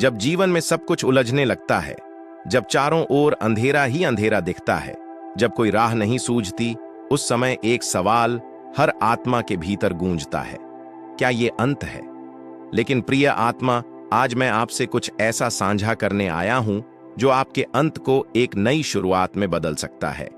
जब जीवन में सब कुछ उलझने लगता है, जब चारों ओर अंधेरा ही अंधेरा दिखता है, जब कोई राह नहीं सूझती, उस समय एक सवाल हर आत्मा के भीतर गूंजता है, क्या ये अंत है? लेकिन प्रिय आत्मा, आज मैं आपसे कुछ ऐसा साझा करने आया हूं जो आपके अंत को एक नई शुरुआत में बदल सकता है।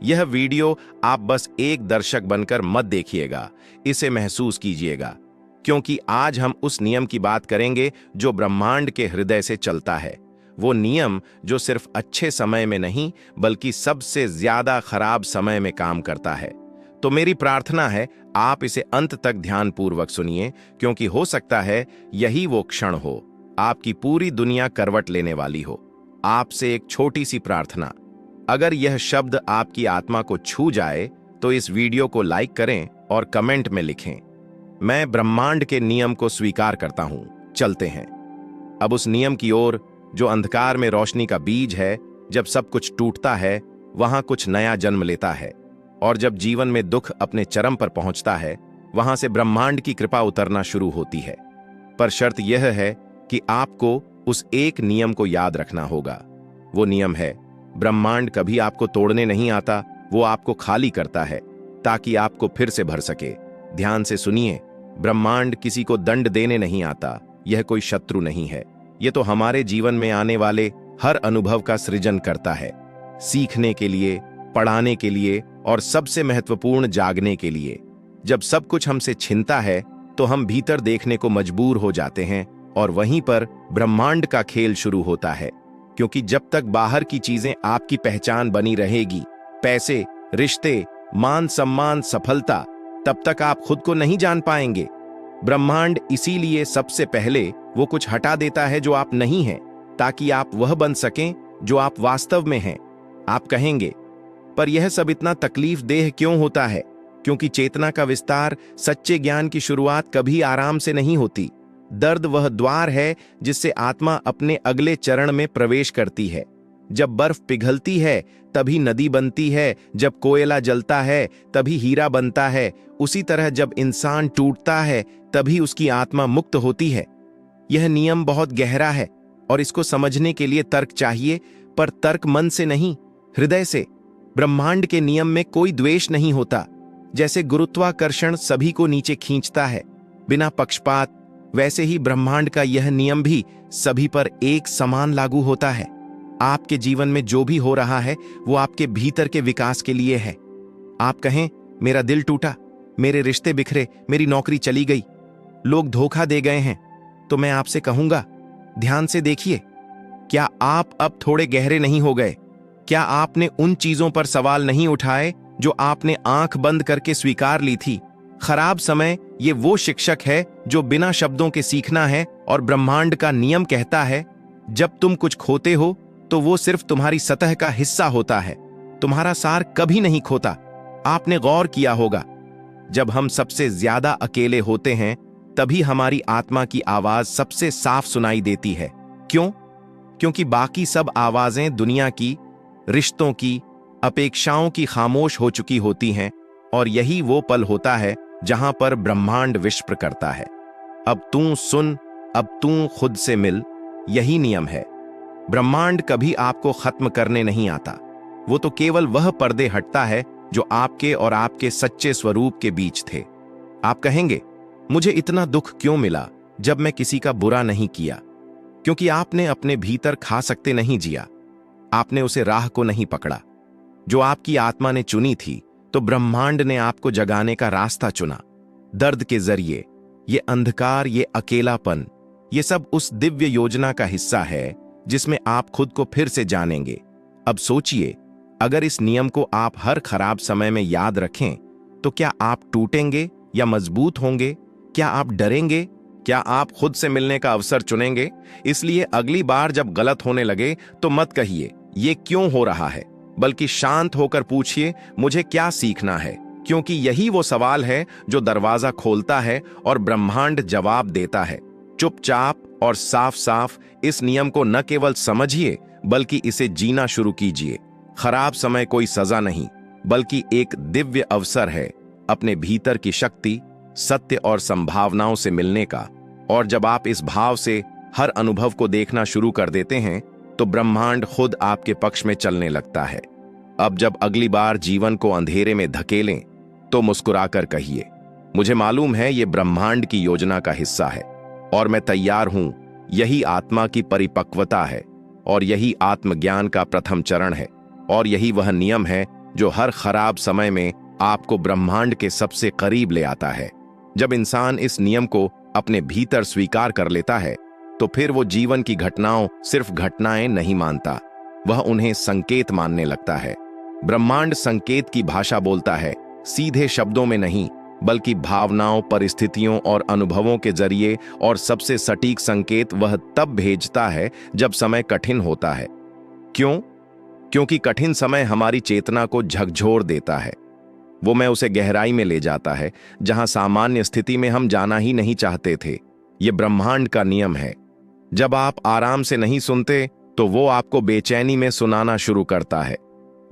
यह वीडियो आप बस एक दर्शक बनकर मत देखिएगा, इसे महसूस कीजिएगा, क्योंकि आज हम उस नियम की बात करेंगे जो ब्रह्मांड के हृदय से चलता है। वो नियम जो सिर्फ अच्छे समय में नहीं बल्कि सबसे ज्यादा खराब समय में काम करता है। तो मेरी प्रार्थना है आप इसे अंत तक ध्यानपूर्वक सुनिए, क्योंकि हो सकता है यही वो क्षण हो, आपकी पूरी दुनिया करवट लेने वाली हो। आपसे एक छोटी सी प्रार्थना, अगर यह शब्द आपकी आत्मा को छू जाए तो इस वीडियो को लाइक करें और कमेंट में लिखें, मैं ब्रह्मांड के नियम को स्वीकार करता हूं। चलते हैं अब उस नियम की ओर जो अंधकार में रोशनी का बीज है। जब सब कुछ टूटता है, वहां कुछ नया जन्म लेता है, और जब जीवन में दुख अपने चरम पर पहुंचता है, वहां से ब्रह्मांड की कृपा उतरना शुरू होती है। पर शर्त यह है कि आपको उस एक नियम को याद रखना होगा। वो नियम है, ब्रह्मांड कभी आपको तोड़ने नहीं आता, वो आपको खाली करता है ताकि आपको फिर से भर सके। ध्यान से सुनिए, ब्रह्मांड किसी को दंड देने नहीं आता, यह कोई शत्रु नहीं है। यह तो हमारे जीवन में आने वाले हर अनुभव का सृजन करता है, सीखने के लिए, पढ़ाने के लिए और सबसे महत्वपूर्ण जागने के लिए। जब सब कुछ हमसे छिनता है तो हम भीतर देखने को मजबूर हो जाते हैं, और वहीं पर ब्रह्मांड का खेल शुरू होता है। क्योंकि जब तक बाहर की चीजें आपकी पहचान बनी रहेगी, पैसे, रिश्ते, मान सम्मान, सफलता, तब तक आप खुद को नहीं जान पाएंगे। ब्रह्मांड इसीलिए सबसे पहले वो कुछ हटा देता है जो आप नहीं हैं, ताकि आप वह बन सकें जो आप वास्तव में हैं। आप कहेंगे, पर यह सब इतना तकलीफ देह क्यों होता है? क्योंकि चेतना का विस्तार, सच्चे ज्ञान की शुरुआत कभी आराम से नहीं होती। दर्द वह द्वार है जिससे आत्मा अपने अगले चरण में प्रवेश करती है। जब बर्फ पिघलती है तभी नदी बनती है, जब कोयला जलता है तभी हीरा बनता है। उसी तरह जब इंसान टूटता है तभी उसकी आत्मा मुक्त होती है। यह नियम बहुत गहरा है और इसको समझने के लिए तर्क चाहिए, पर तर्क मन से नहीं, हृदय से। ब्रह्मांड के नियम में कोई द्वेष नहीं होता। जैसे गुरुत्वाकर्षण सभी को नीचे खींचता है बिना पक्षपात, वैसे ही ब्रह्मांड का यह नियम भी सभी पर एक समान लागू होता है। आपके जीवन में जो भी हो रहा है वो आपके भीतर के विकास के लिए है। आप कहें, मेरा दिल टूटा, मेरे रिश्ते बिखरे, मेरी नौकरी चली गई, लोग धोखा दे गए हैं, तो मैं आपसे कहूंगा, ध्यान से देखिए, क्या आप अब थोड़े गहरे नहीं हो गए? क्या आपने उन चीजों पर सवाल नहीं उठाए जो आपने आंख बंद करके स्वीकार ली थी? खराब समय ये वो शिक्षक है जो बिना शब्दों के सीखना है, और ब्रह्मांड का नियम कहता है, जब तुम कुछ खोते हो तो वो सिर्फ तुम्हारी सतह का हिस्सा होता है, तुम्हारा सार कभी नहीं खोता। आपने गौर किया होगा, जब हम सबसे ज्यादा अकेले होते हैं तभी हमारी आत्मा की आवाज सबसे साफ सुनाई देती है। क्यों? क्योंकि बाकी सब आवाजें दुनिया की, रिश्तों की, अपेक्षाओं की खामोश हो चुकी होती हैं, और यही वो पल होता है जहां पर ब्रह्मांड विस्पर करता है, अब तू सुन, अब तू खुद से मिल। यही नियम है। ब्रह्मांड कभी आपको खत्म करने नहीं आता, वो तो केवल वह पर्दे हटता है जो आपके और आपके सच्चे स्वरूप के बीच थे। आप कहेंगे, मुझे इतना दुख क्यों मिला जब मैं किसी का बुरा नहीं किया? क्योंकि आपने अपने भीतर खा सकते नहीं जिया, आपने उसे राह को नहीं पकड़ा जो आपकी आत्मा ने चुनी थी। तो ब्रह्मांड ने आपको जगाने का रास्ता चुना, दर्द के जरिए। ये अंधकार, ये अकेलापन, ये सब उस दिव्य योजना का हिस्सा है जिसमें आप खुद को फिर से जानेंगे। अब सोचिए, अगर इस नियम को आप हर खराब समय में याद रखें तो क्या आप टूटेंगे या मजबूत होंगे? क्या आप डरेंगे? क्या आप खुद से मिलने का अवसर चुनेंगे? इसलिए अगली बार जब गलत होने लगे तो मत कहिए, ये क्यों हो रहा है, बल्कि शांत होकर पूछिए, मुझे क्या सीखना है? क्योंकि यही वो सवाल है जो दरवाजा खोलता है और ब्रह्मांड जवाब देता है। चुपचाप और साफ साफ इस नियम को न केवल समझिए बल्कि इसे जीना शुरू कीजिए। खराब समय कोई सजा नहीं, बल्कि एक दिव्य अवसर है अपने भीतर की शक्ति, सत्य और संभावनाओं से मिलने का। और जब आप इस भाव से हर अनुभव को देखना शुरू कर देते हैं तो ब्रह्मांड खुद आपके पक्ष में चलने लगता है। अब जब अगली बार जीवन को अंधेरे में धकेलें तो मुस्कुराकर कहिए, मुझे मालूम है ये ब्रह्मांड की योजना का हिस्सा है और मैं तैयार हूं। यही आत्मा की परिपक्वता है और यही आत्मज्ञान का प्रथम चरण है और यही वह नियम है जो हर खराब समय में आपको ब्रह्मांड के सबसे करीब ले आता है। जब इंसान इस नियम को अपने भीतर स्वीकार कर लेता है तो फिर वो जीवन की घटनाओं सिर्फ घटनाएं नहीं मानता, वह उन्हें संकेत मानने लगता है। ब्रह्मांड संकेत की भाषा बोलता है, सीधे शब्दों में नहीं बल्कि भावनाओं, परिस्थितियों और अनुभवों के जरिए, और सबसे सटीक संकेत वह तब भेजता है जब समय कठिन होता है। क्यों? क्योंकि कठिन समय हमारी चेतना को झकझोर देता है। वो मैं उसे गहराई में ले जाता है जहां सामान्य स्थिति में हम जाना ही नहीं चाहते थे। ये ब्रह्मांड का नियम है। जब आप आराम से नहीं सुनते तो वो आपको बेचैनी में सुनाना शुरू करता है।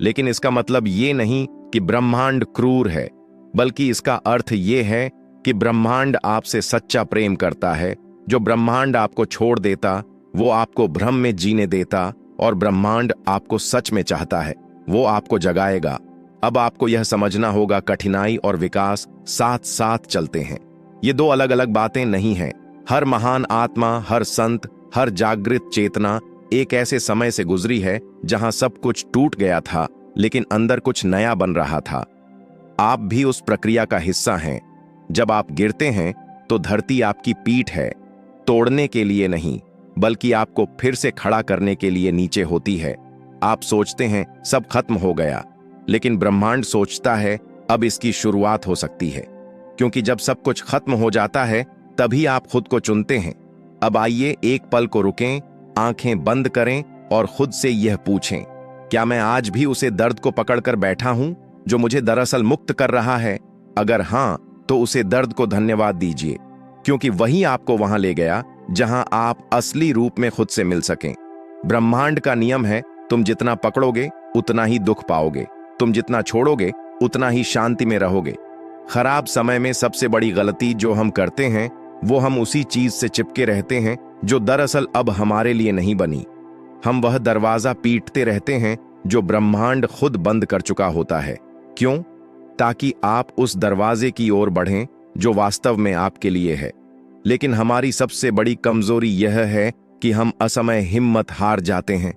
लेकिन इसका मतलब ये नहीं कि ब्रह्मांड क्रूर है, बल्कि इसका अर्थ ये है कि ब्रह्मांड आपसे सच्चा प्रेम करता है। जो ब्रह्मांड आपको छोड़ देता वो आपको भ्रम में जीने देता, और ब्रह्मांड आपको सच में चाहता है, वो आपको जगाएगा। अब आपको यह समझना होगा, कठिनाई और विकास साथ साथ चलते हैं। ये दो अलग अलग बातें नहीं हैं। हर महान आत्मा, हर संत, हर जागृत चेतना एक ऐसे समय से गुजरी है जहां सब कुछ टूट गया था लेकिन अंदर कुछ नया बन रहा था। आप भी उस प्रक्रिया का हिस्सा हैं। जब आप गिरते हैं तो धरती आपकी पीठ है, तोड़ने के लिए नहीं बल्कि आपको फिर से खड़ा करने के लिए नीचे होती है। आप सोचते हैं सब खत्म हो गया, लेकिन ब्रह्मांड सोचता है अब इसकी शुरुआत हो सकती है। क्योंकि जब सब कुछ खत्म हो जाता है तभी आप खुद को चुनते हैं। अब आइए एक पल को रुकें, आंखें बंद करें और खुद से यह पूछें, क्या मैं आज भी उसे दर्द को पकड़कर बैठा हूं जो मुझे दरअसल मुक्त कर रहा है? अगर हां, तो उसे दर्द को धन्यवाद दीजिए, क्योंकि वही आपको वहां ले गया जहां आप असली रूप में खुद से मिल सकें। ब्रह्मांड का नियम है, तुम जितना पकड़ोगे उतना ही दुख पाओगे, तुम जितना छोड़ोगे उतना ही शांति में रहोगे। खराब समय में सबसे बड़ी गलती जो हम करते हैं वो हम उसी चीज से चिपके रहते हैं जो दरअसल अब हमारे लिए नहीं बनी। हम वह दरवाजा पीटते रहते हैं जो ब्रह्मांड खुद बंद कर चुका होता है। क्यों? ताकि आप उस दरवाजे की ओर बढ़ें जो वास्तव में आपके लिए है। लेकिन हमारी सबसे बड़ी कमजोरी यह है कि हम असमय हिम्मत हार जाते हैं।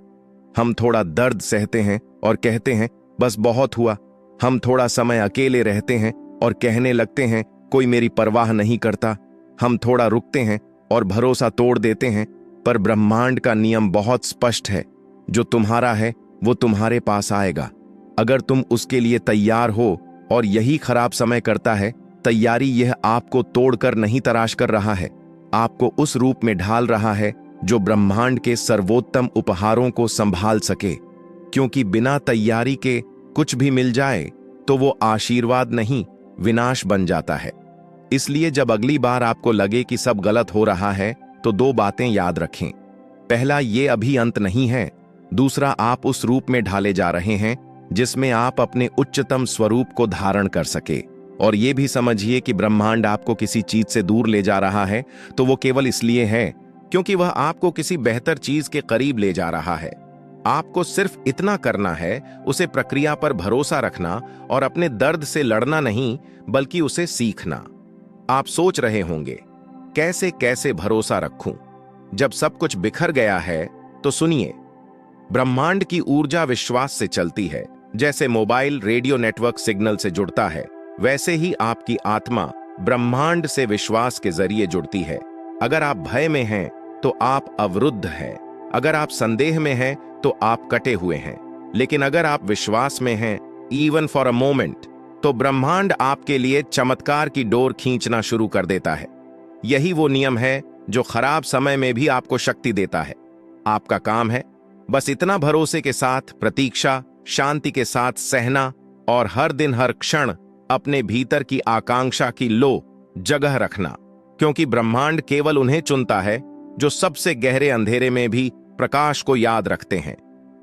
हम थोड़ा दर्द सहते हैं और कहते हैं बस बहुत हुआ। हम थोड़ा समय अकेले रहते हैं और कहने लगते हैं कोई मेरी परवाह नहीं करता। हम थोड़ा रुकते हैं और भरोसा तोड़ देते हैं। पर ब्रह्मांड का नियम बहुत स्पष्ट है, जो तुम्हारा है वो तुम्हारे पास आएगा अगर तुम उसके लिए तैयार हो। और यही खराब समय करता है। तैयारी यह आपको तोड़कर नहीं तराश कर रहा है, आपको उस रूप में ढाल रहा है जो ब्रह्मांड के सर्वोत्तम उपहारों को संभाल सके। क्योंकि बिना तैयारी के कुछ भी मिल जाए तो वो आशीर्वाद नहीं, विनाश बन जाता है। इसलिए जब अगली बार आपको लगे कि सब गलत हो रहा है तो दो बातें याद रखें। पहला, ये अभी अंत नहीं है। दूसरा, आप उस रूप में ढाले जा रहे हैं जिसमें आप अपने उच्चतम स्वरूप को धारण कर सके। और ये भी समझिए कि ब्रह्मांड आपको किसी चीज से दूर ले जा रहा है तो वो केवल इसलिए है क्योंकि वह आपको किसी बेहतर चीज के करीब ले जा रहा है। आपको सिर्फ इतना करना है, उसे प्रक्रिया पर भरोसा रखना और अपने दर्द से लड़ना नहीं बल्कि उसे सीखना। आप सोच रहे होंगे कैसे कैसे भरोसा रखूं जब सब कुछ बिखर गया है? तो सुनिए, ब्रह्मांड की ऊर्जा विश्वास से चलती है। जैसे मोबाइल रेडियो नेटवर्क सिग्नल से जुड़ता है, वैसे ही आपकी आत्मा ब्रह्मांड से विश्वास के जरिए जुड़ती है। अगर आप भय में हैं तो आप अवरुद्ध हैं, अगर आप संदेह में हैं तो आप कटे हुए हैं। लेकिन अगर आप विश्वास में हैं, इवन फॉर अ मोमेंट, तो ब्रह्मांड आपके लिए चमत्कार की डोर खींचना शुरू कर देता है। यही वो नियम है जो खराब समय में भी आपको शक्ति देता है। आपका काम है बस इतना भरोसे के साथ प्रतीक्षा, शांति के साथ सहना और हर दिन हर क्षण अपने भीतर की आकांक्षा की लो जगह रखना। क्योंकि ब्रह्मांड केवल उन्हें चुनता है जो सबसे गहरे अंधेरे में भी प्रकाश को याद रखते हैं।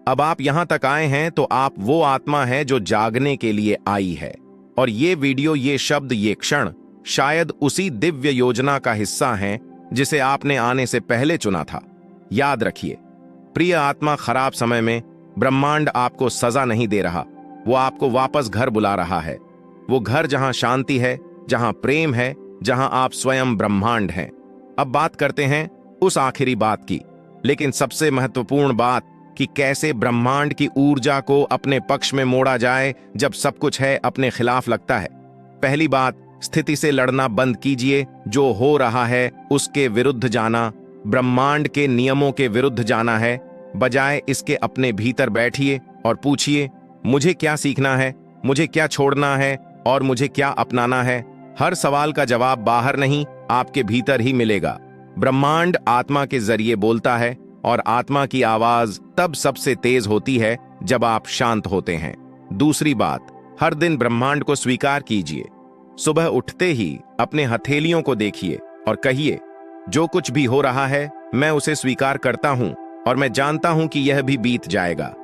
अब आप यहां तक आए हैं तो आप वो आत्मा है जो जागने के लिए आई है। और ये वीडियो, ये शब्द, ये क्षण शायद उसी दिव्य योजना का हिस्सा हैं जिसे आपने आने से पहले चुना था। याद रखिए, प्रिय आत्मा, खराब समय में ब्रह्मांड आपको सजा नहीं दे रहा, वो आपको वापस घर बुला रहा है। वो घर जहां शांति है, जहां प्रेम है, जहां आप स्वयं ब्रह्मांड हैं। अब बात करते हैं उस आखिरी बात की, लेकिन सबसे महत्वपूर्ण बात कि कैसे ब्रह्मांड की ऊर्जा को अपने पक्ष में मोड़ा जाए जब सब कुछ है अपने खिलाफ लगता है। पहली बात, स्थिति से लड़ना बंद कीजिए। जो हो रहा है उसके विरुद्ध जाना, ब्रह्मांड के नियमों के विरुद्ध जाना है। बजाय इसके अपने भीतर बैठिए और पूछिए, मुझे क्या सीखना है, मुझे क्या छोड़ना है और मुझे क्या अपनाना है। हर सवाल का जवाब बाहर नहीं, आपके भीतर ही मिलेगा। ब्रह्मांड आत्मा के जरिए बोलता है और आत्मा की आवाज तब सबसे तेज होती है जब आप शांत होते हैं। दूसरी बात, हर दिन ब्रह्मांड को स्वीकार कीजिए। सुबह उठते ही अपने हथेलियों को देखिए और कहिए, जो कुछ भी हो रहा है मैं उसे स्वीकार करता हूं और मैं जानता हूं कि यह भी बीत जाएगा।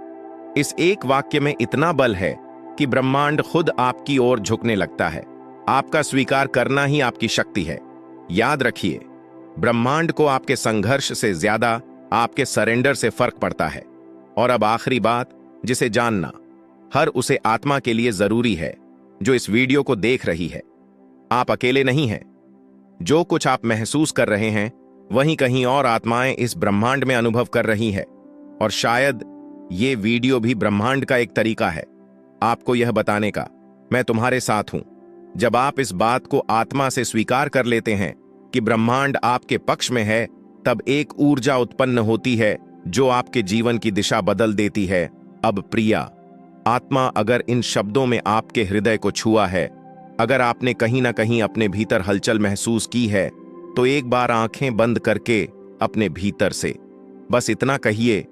इस एक वाक्य में इतना बल है कि ब्रह्मांड खुद आपकी ओर झुकने लगता है। आपका स्वीकार करना ही आपकी शक्ति है। याद रखिए, ब्रह्मांड को आपके संघर्ष से ज्यादा आपके सरेंडर से फर्क पड़ता है। और अब आखिरी बात, जिसे जानना हर उसे आत्मा के लिए जरूरी है जो इस वीडियो को देख रही है। आप अकेले नहीं हैं। जो कुछ आप महसूस कर रहे हैं वहीं कहीं और आत्माएं इस ब्रह्मांड में अनुभव कर रही है। और शायद ये वीडियो भी ब्रह्मांड का एक तरीका है आपको यह बताने का, मैं तुम्हारे साथ हूं। जब आप इस बात को आत्मा से स्वीकार कर लेते हैं कि ब्रह्मांड आपके पक्ष में है, तब एक ऊर्जा उत्पन्न होती है जो आपके जीवन की दिशा बदल देती है। अब प्रिया आत्मा, अगर इन शब्दों में आपके हृदय को छुआ है, अगर आपने कहीं ना कहीं अपने भीतर हलचल महसूस की है, तो एक बार आंखें बंद करके अपने भीतर से बस इतना कहिए,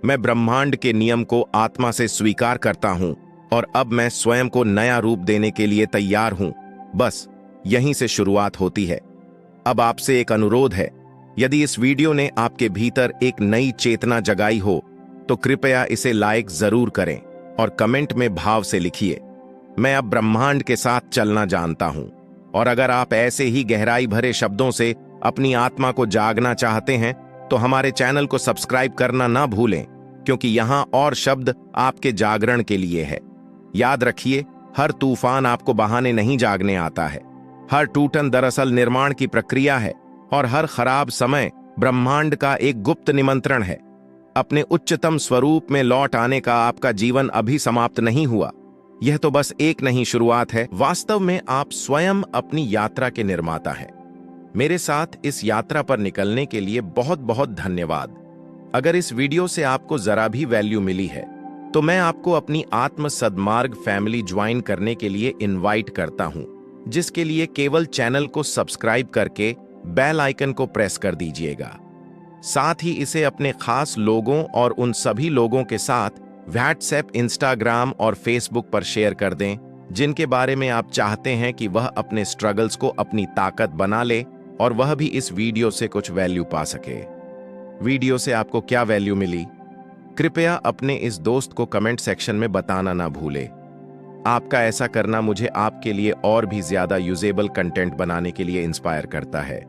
मैं ब्रह्मांड के नियम को आत्मा से स्वीकार करता हूं और अब मैं स्वयं को नया रूप देने के लिए तैयार हूं। बस यहीं से शुरुआत होती है। अब आपसे एक अनुरोध है, यदि इस वीडियो ने आपके भीतर एक नई चेतना जगाई हो तो कृपया इसे लाइक जरूर करें और कमेंट में भाव से लिखिए, मैं अब ब्रह्मांड के साथ चलना जानता हूं। और अगर आप ऐसे ही गहराई भरे शब्दों से अपनी आत्मा को जागना चाहते हैं तो हमारे चैनल को सब्सक्राइब करना ना भूलें, क्योंकि यहां और शब्द आपके जागरण के लिए है। याद रखिए, हर तूफान आपको बहाने नहीं जागने आता है। हर टूटन दरअसल निर्माण की प्रक्रिया है और हर खराब समय ब्रह्मांड का एक गुप्त निमंत्रण है। अपने उच्चतम स्वरूप में लौट आने का आपका जीवन अभी समाप्त नहीं हुआ। यह तो बस एक नई शुरुआत है। वास्तव में आप स्वयं अपनी यात्रा के निर्माता हैं। मेरे साथ इस यात्रा पर निकलने के लिए बहुत बहुत धन्यवाद। अगर इस वीडियो से आपको जरा भी वैल्यू मिली है तो मैं आपको अपनी आत्म सद्मार्ग फैमिली ज्वाइन करने के लिए इनवाइट करता हूं, जिसके लिए केवल चैनल को सब्सक्राइब करके बेल आइकन को प्रेस कर दीजिएगा। साथ ही इसे अपने खास लोगों और उन सभी लोगों के साथ व्हाट्सएप, इंस्टाग्राम और फेसबुक पर शेयर कर दें जिनके बारे में आप चाहते हैं कि वह अपने स्ट्रगल्स को अपनी ताकत बना ले और वह भी इस वीडियो से कुछ वैल्यू पा सके। वीडियो से आपको क्या वैल्यू मिली, कृपया अपने इस दोस्त को कमेंट सेक्शन में बताना ना भूले। आपका ऐसा करना मुझे आपके लिए और भी ज्यादा यूजेबल कंटेंट बनाने के लिए इंस्पायर करता है।